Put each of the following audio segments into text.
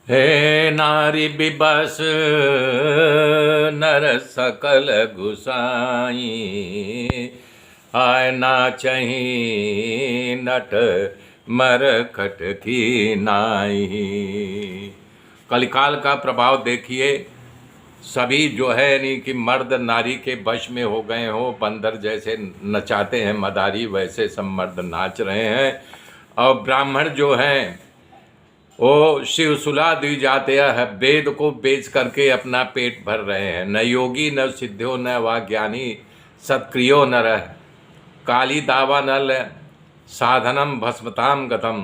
हे नारी बिबस नर सकल गुसाई, आय ना चही नट मरकट की नाई। कलिकाल का प्रभाव देखिए, सभी जो है यानी कि मर्द नारी के वश में हो गए हो। बंदर जैसे नचाते हैं मदारी, वैसे सब मर्द नाच रहे हैं। और ब्राह्मण जो हैं वो शिव सुला दी जाते हैं, वेद को बेच करके अपना पेट भर रहे हैं। न योगी न सिद्धो न वा ज्ञानी, सत्क्रियो न रह काली दावा नल साधनम भस्मताम गतम।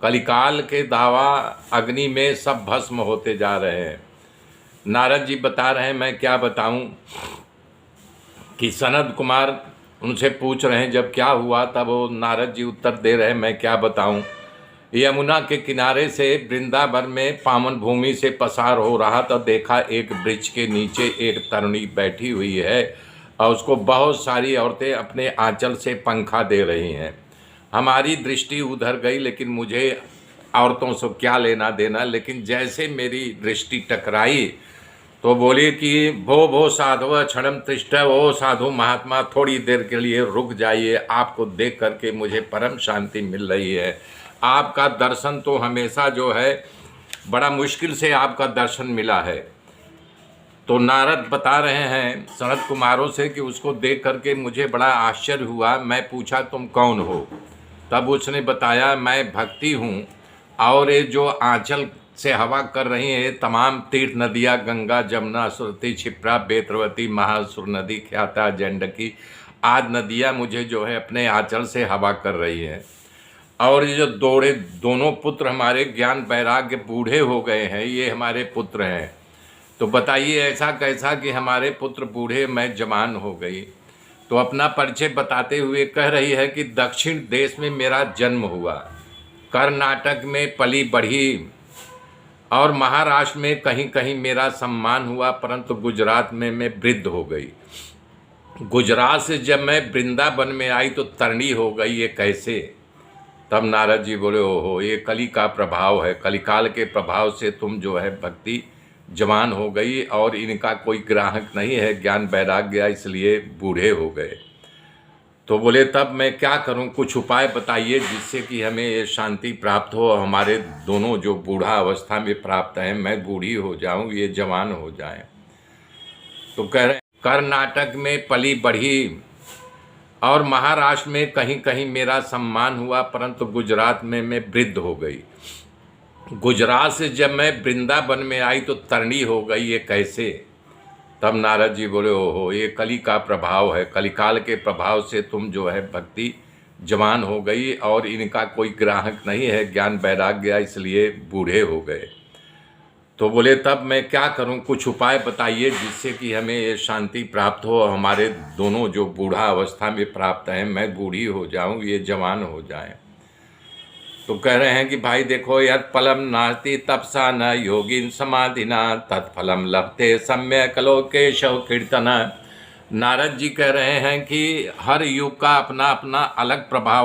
कलिकाल के दावा अग्नि में सब भस्म होते जा रहे हैं। नारद जी बता रहे हैं, मैं क्या बताऊं, कि सनत कुमार उनसे पूछ रहे हैं जब क्या हुआ, तब वो नारद जी उत्तर दे रहे हैं, मैं क्या बताऊं। यमुना के किनारे से वृंदावन में पावन भूमि से पसार हो रहा था, देखा एक वृक्ष के नीचे एक तरुणी बैठी हुई है और उसको बहुत सारी औरतें अपने आंचल से पंखा दे रही हैं। हमारी दृष्टि उधर गई, लेकिन मुझे औरतों से क्या लेना देना। लेकिन जैसे मेरी दृष्टि टकराई तो बोली कि भो साधव क्षणम तिष्ठ, ओ साधु महात्मा थोड़ी देर के लिए रुक जाइए, आपको देख करके मुझे परम शांति मिल रही है। आपका दर्शन तो हमेशा जो है बड़ा मुश्किल से आपका दर्शन मिला है। तो नारद बता रहे हैं सनत कुमारों से कि उसको देख करके मुझे बड़ा आश्चर्य हुआ। मैं पूछा तुम कौन हो, तब उसने बताया मैं भक्ति हूँ, और ये जो आंचल से हवा कर रही है तमाम तीर्थ नदियाँ, गंगा जमुना सुरती छिप्रा बेत्रवती महासुर नदी ख्याता जंडकी आदि नदियाँ मुझे जो है अपने आंचल से हवा कर रही हैं। और ये जो दोनों पुत्र हमारे ज्ञान वैराग्य बूढ़े हो गए हैं, ये हमारे पुत्र हैं। तो बताइए ऐसा कैसा कि हमारे पुत्र बूढ़े, मैं जवान हो गई। तो अपना परिचय बताते हुए कह रही है कि दक्षिण देश में मेरा जन्म हुआ, कर्नाटक में पली बढ़ी, और महाराष्ट्र में कहीं कहीं मेरा सम्मान हुआ, परंतु गुजरात में मैं वृद्ध हो गई। गुजरात से जब मैं वृंदावन में आई तो तरणी हो गई, ये कैसे। तब नारद जी बोले, ओहो ये कली का प्रभाव है, कलिकाल के प्रभाव से तुम जो है भक्ति जवान हो गई और इनका कोई ग्राहक नहीं है, ज्ञान वैराग्य इसलिए बूढ़े हो गए। तो बोले तब मैं क्या करूं, कुछ उपाय बताइए जिससे कि हमें ये शांति प्राप्त हो और हमारे दोनों जो बूढ़ा अवस्था में प्राप्त हैं, मैं बूढ़ी हो जाऊं, ये जवान हो जाएं। तो कह रहे कर्नाटक में पली बढ़ी और महाराष्ट्र में कहीं कहीं मेरा सम्मान हुआ, परंतु गुजरात में मैं वृद्ध हो गई। गुजरात से जब मैं वृंदावन में आई तो तरणी हो गई, ये कैसे। तब नारद जी बोले, ओहो ये कली का प्रभाव है, कलिकाल के प्रभाव से तुम जो है भक्ति जवान हो गई और इनका कोई ग्राहक नहीं है, ज्ञान वैराग्य इसलिए बूढ़े हो गए। तो बोले तब मैं क्या करूं, कुछ उपाय बताइए जिससे कि हमें ये शांति प्राप्त हो और हमारे दोनों जो बूढ़ा अवस्था में प्राप्त हैं, मैं बूढ़ी हो जाऊं, ये जवान हो जाएं। तो कह रहे हैं कि भाई देखो, यद फलम नास्ति तपसा न योगिन समाधिना तत्फलम लभते सम्यक लोकेशव कीर्तन। नारद जी कह रहे हैं कि हर युग का अपना अपना अलग प्रभाव